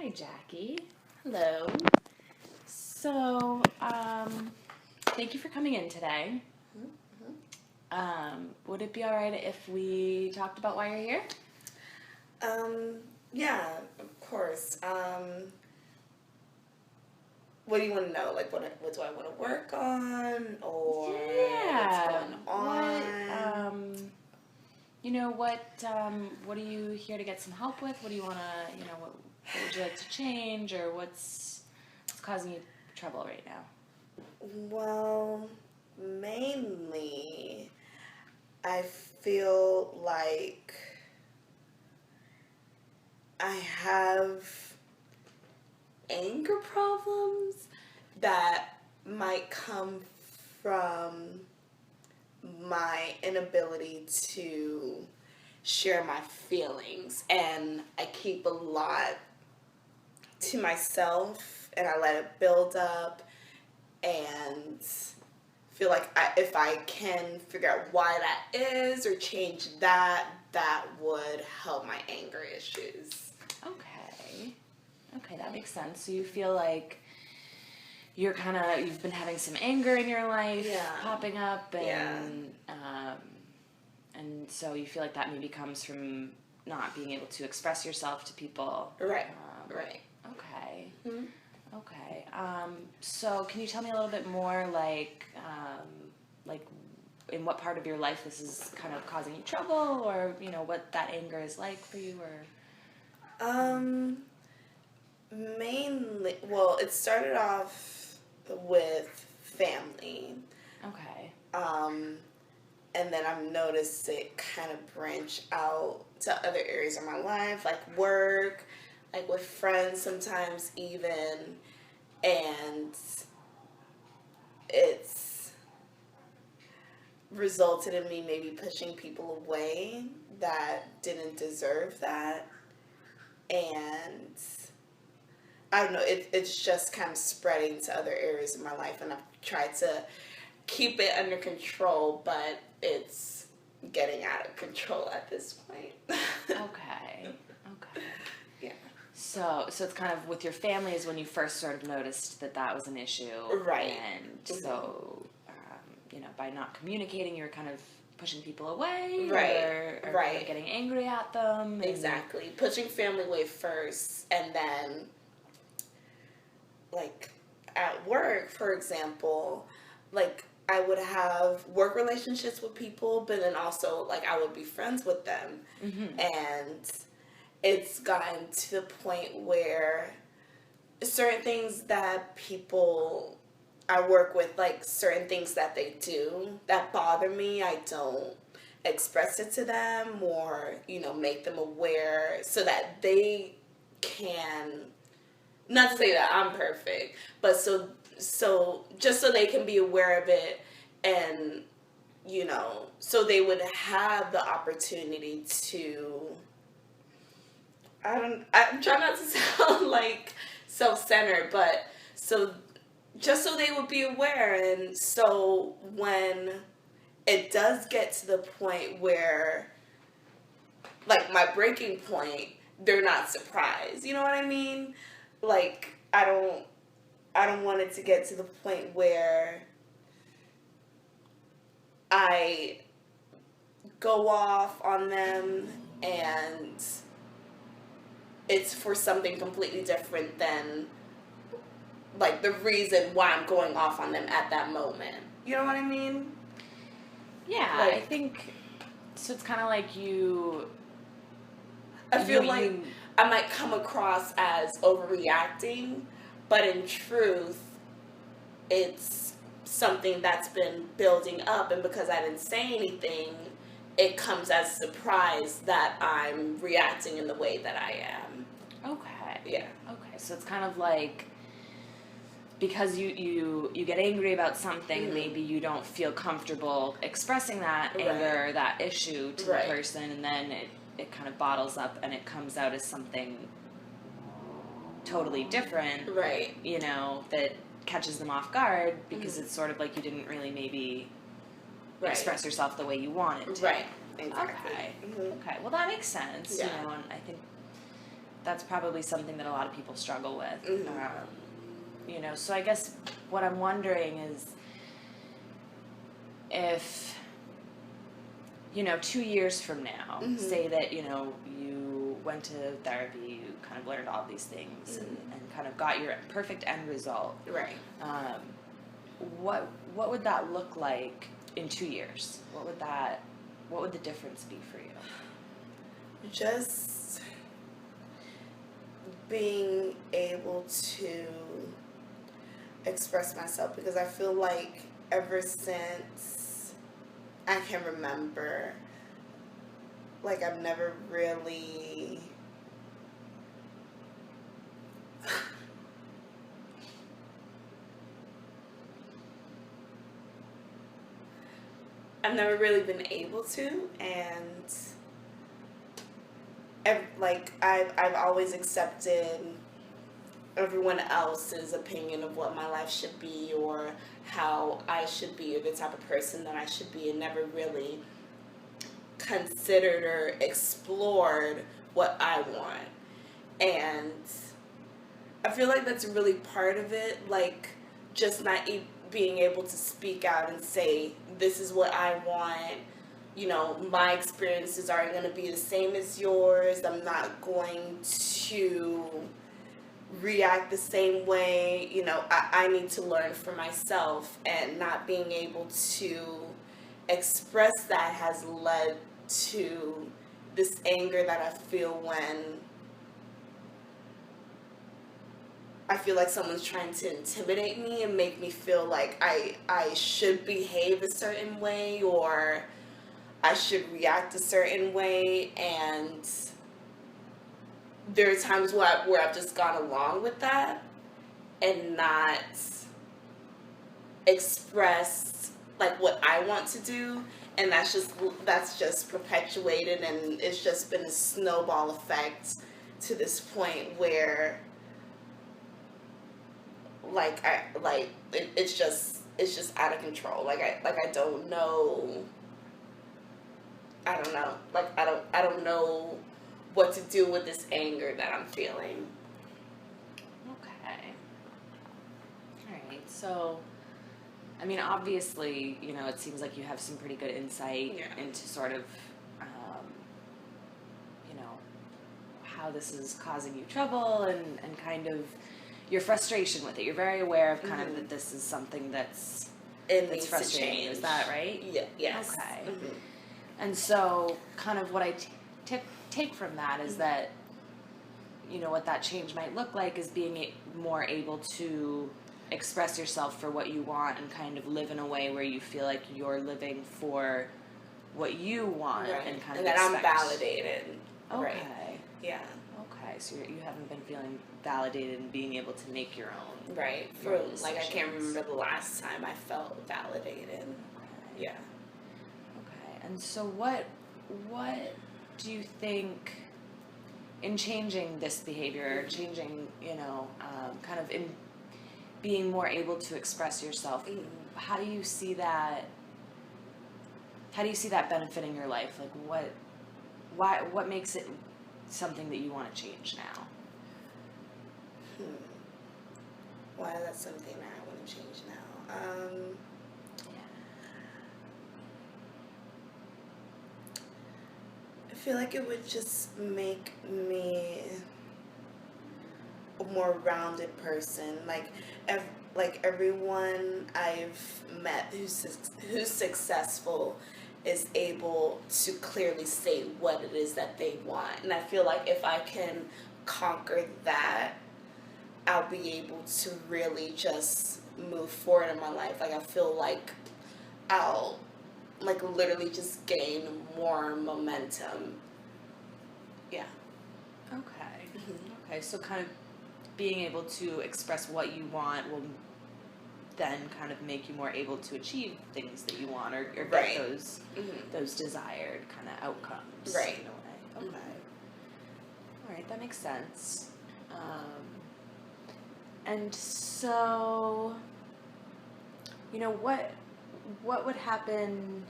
Hi, Jackie. Hello. So, thank you for coming in today. Would it be all right if we talked about why you're here? Yeah, of course. What do you want to know? Like, what do I want to work on, or what's going on? What are you here to get some help with? What do you want to, what would you like to change, or what's causing you trouble right now? Well, mainly, I feel like I have anger problems that might come from my inability to share my feelings, and I keep a lot to myself and I let it build up, and feel like if I can figure out why that is or change that would help my anger issues. Okay, that makes sense. So you feel like you've been having some anger in your life popping up, and and so you feel like that maybe comes from not being able to express yourself to people. Right. Right. Okay. Mm-hmm. Okay. So can you tell me a little bit more, like in what part of your life this is kind of causing you trouble, or what that anger is like for you, or? Mainly, well, it started off with family. Okay. And then I've noticed it kind of branch out to other areas of my life, like work, like with friends sometimes even. And it's resulted in me maybe pushing people away that didn't deserve that. And I don't know, it's just kind of spreading to other areas of my life, and I've tried to keep it under control, but it's getting out of control at this point. Okay. Yeah. So it's kind of with your family is when you first sort of noticed that was an issue. Right. And so, by not communicating, you were kind of pushing people away. Right. Or right. Kind of getting angry at them. Exactly. Pushing family away first, and then, like, at work, for example, like, I would have work relationships with people, but then also, like, I would be friends with them. Mm-hmm. And it's gotten to the point where certain things that people I work with, like, certain things that they do that bother me, I don't express it to them, or, make them aware so that they can, not to say that I'm perfect, but so just so they can be aware of it, and so they would have the opportunity to, I'm trying not to sound like self-centered, but just so they would be aware, and so when it does get to the point where, like, my breaking point, they're not surprised. You know what I mean? Like, I don't want it to get to the point where I go off on them and it's for something completely different than, like, the reason why I'm going off on them at that moment. You know what I mean? Yeah, like, I think so. It's kind of like I feel like I might come across as overreacting, but in truth, it's something that's been building up, and because I didn't say anything, it comes as a surprise that I'm reacting in the way that I am. Okay. Yeah. Okay, so it's kind of like, because you get angry about something, Mm-hmm. maybe you don't feel comfortable expressing that Right. anger or that issue to Right. the person, and then it kind of bottles up and it comes out as something totally different. Right. That catches them off guard because it's sort of like you didn't really maybe express yourself the way you wanted to. Right. Exactly. Okay. Mm-hmm. Okay. Well, that makes sense. Yeah. And I think that's probably something that a lot of people struggle with. Mm-hmm. You know, so I guess what I'm wondering is if, you know, 2 years from now, mm-hmm. say that, you know, you went to therapy, you kind of learned all these things mm-hmm. and kind of got your perfect end result. Right. What would that look like in 2 years? What would the difference be for you? Just being able to express myself, because I feel like ever since I can remember, like I've never really been able to, and like I've always accepted everyone else's opinion of what my life should be or how I should be or the type of person that I should be, and never really considered or explored what I want. And I feel like that's really part of it, like just not being able to speak out and say, this is what I want. You know, my experiences aren't going to be the same as yours. I'm not going to react the same way. You know, I need to learn for myself, and not being able to express that has led to this anger that I feel when I feel like someone's trying to intimidate me and make me feel like I should behave a certain way or I should react a certain way. And there are times where I've just gone along with that and not expressed like what I want to do, and that's just perpetuated, and it's just been a snowball effect to this point where it's just out of control. I don't know. I don't know what to do with this anger that I'm feeling. Okay. All right. So, I mean, obviously, you know, it seems like you have some pretty good insight into sort of, you know, how this is causing you trouble and kind of your frustration with it. You're very aware of kind of that this is something that's frustrating you. Is that right? Yeah. Yes. Okay. Mm-hmm. And so, kind of what I take from that is that, you know, what that change might look like is being more able to express yourself for what you want and kind of live in a way where you feel like you're living for what you want, and kind of that I'm validated. Okay. Right. Yeah. Okay. So you haven't been feeling validated and being able to make your own. Right. For like, I can't remember the last time I felt validated. Okay. Yeah. Okay. And so what do you think in changing this behavior, changing, you know, kind of in being more able to express yourself, how do you see that benefiting your life? Like what makes it something that you want to change now? Why that's something that I want to change now? I feel like it would just make me a more rounded person. Like everyone I've met who's successful is able to clearly say what it is that they want. And I feel like if I can conquer that, I'll be able to really just move forward in my life. Like I feel like I'll like literally just gain more momentum. Yeah. Okay. Mm-hmm. Okay, so kind of being able to express what you want will then kind of make you more able to achieve things that you want or get those desired kind of outcomes. Right. In a way. Okay. All right, that makes sense. And so, you know, what would happen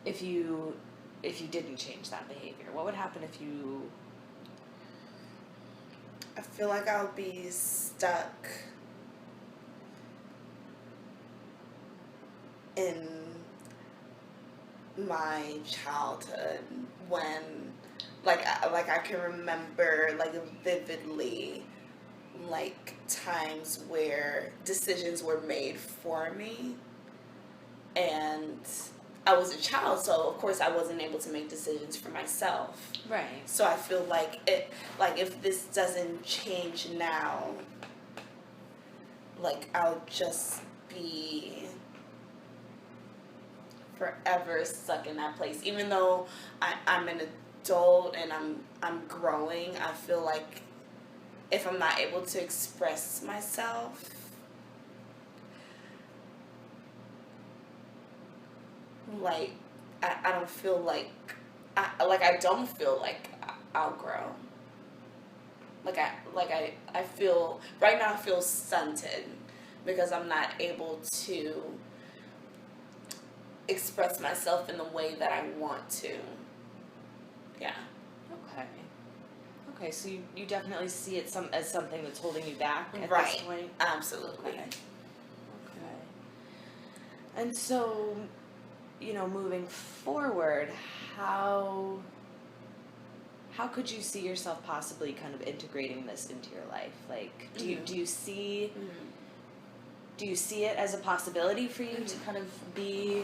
if you didn't change that behavior? What would happen if you I feel like I'll be stuck in my childhood when, like I can remember, like, vividly, like, times where decisions were made for me, and I was a child, so of course I wasn't able to make decisions for myself. Right. So I feel like if this doesn't change now, like, I'll just be forever stuck in that place. Even though I'm an adult and I'm growing, I feel like if I'm not able to express myself, like, I don't feel like I don't feel like I'll grow. I feel right now I feel stunted because I'm not able to express myself in the way that I want to. Yeah. Okay, so you definitely see it as something that's holding you back at Right. this point? Absolutely. Okay. And so, moving forward, how could you see yourself possibly kind of integrating this into your life? Like, do you see it as a possibility for you to kind of be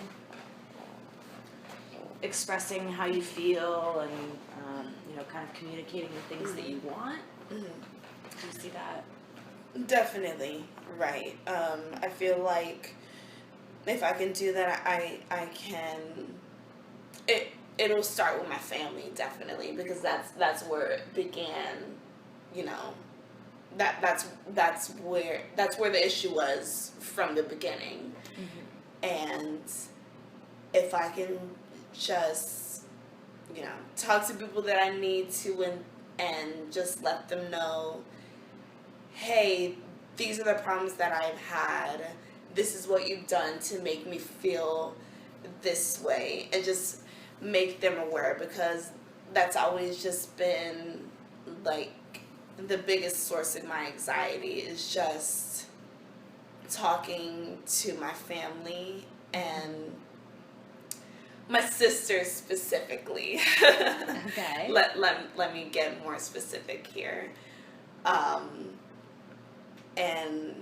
expressing how you feel and kind of communicating the things that you want? Do you see that? Definitely. Right. I feel like if I can do that, I can. It'll start with my family, definitely, because that's where it began. That's where the issue was from the beginning. And if I can just talk to people that I need to and just let them know, hey, these are the problems that I've had. This is what you've done to make me feel this way, and just make them aware, because that's always just been, like, the biggest source of my anxiety is just talking to my family and my sisters specifically. Okay. Let me get more specific here. And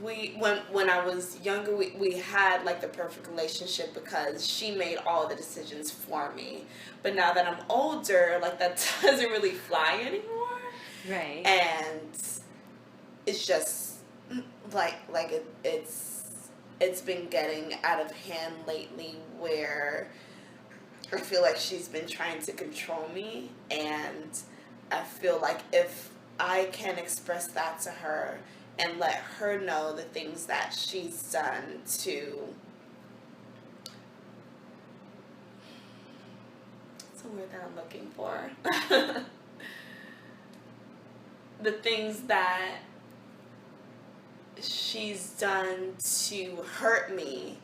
when I was younger, we had, like, the perfect relationship because she made all the decisions for me. But now that I'm older, like, that doesn't really fly anymore. Right. And it's just it's been getting out of hand lately, where I feel like she's been trying to control me, and I feel like if I can express that to her and let her know the things that she's done to... What's the word that I'm looking for? The things that she's done to hurt me,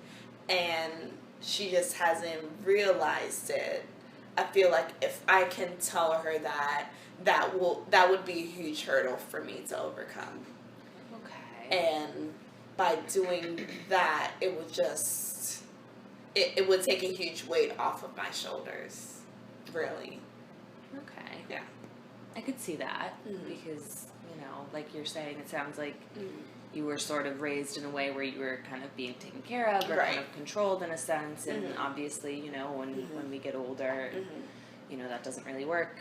and she just hasn't realized it. I feel like if I can tell her that would be a huge hurdle for me to overcome. Okay. And by doing that, it would just it would take a huge weight off of my shoulders. Really. Okay. Yeah. I could see that because, like you're saying, it sounds like you were sort of raised in a way where you were kind of being taken care of or kind of controlled in a sense, and obviously, when we get older, that doesn't really work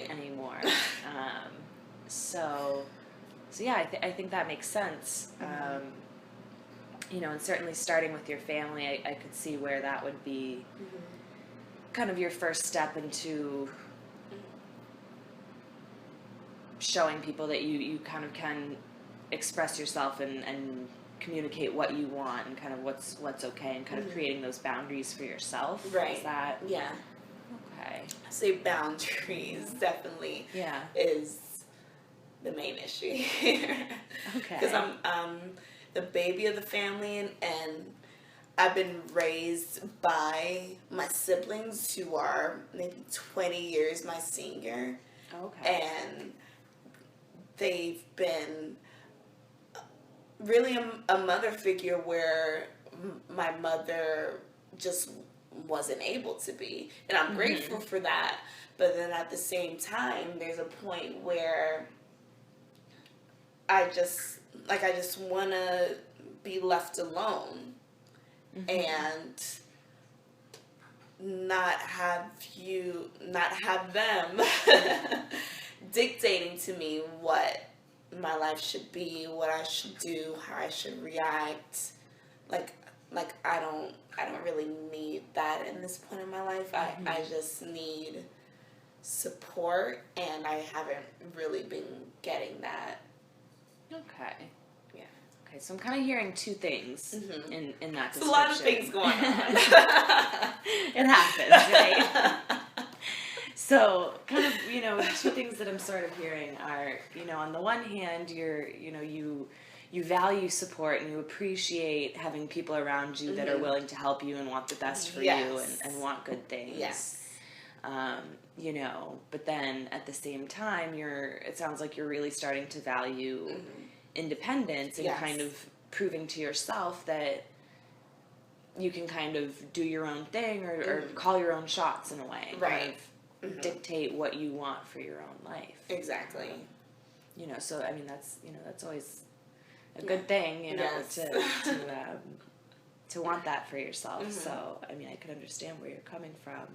anymore. So yeah, I think that makes sense. And certainly starting with your family, I could see where that would be kind of your first step into showing people that you kind of can express yourself and communicate what you want and kind of what's okay, and kind of creating those boundaries for yourself. Right. Is that... Yeah. Okay. I say boundaries definitely is the main issue here. Okay. Because I'm the baby of the family, and I've been raised by my siblings, who are maybe 20 years my senior. Okay. And they've been really a mother figure where my mother just wasn't able to be. And I'm grateful for that. But then at the same time, there's a point where I just want to be left alone and not have them dictating to me what my life should be, what I should do, how I should react. Like I don't really need that in this point in my life. I just need support, and I haven't really been getting that. Okay. Yeah. Okay, so I'm kind of hearing two things in that description. It's a lot of things going on. It happens, right? So, kind of, two things that I'm sort of hearing are, on the one hand, you value support and you appreciate having people around you that are willing to help you and want the best for you and want good things. Yes. But then at the same time, it sounds like you're really starting to value independence and kind of proving to yourself that you can kind of do your own thing or call your own shots in a way. Right. Dictate what you want for your own life. Exactly. So I mean that's always a good thing, to want that for yourself. So I mean I could understand where you're coming from.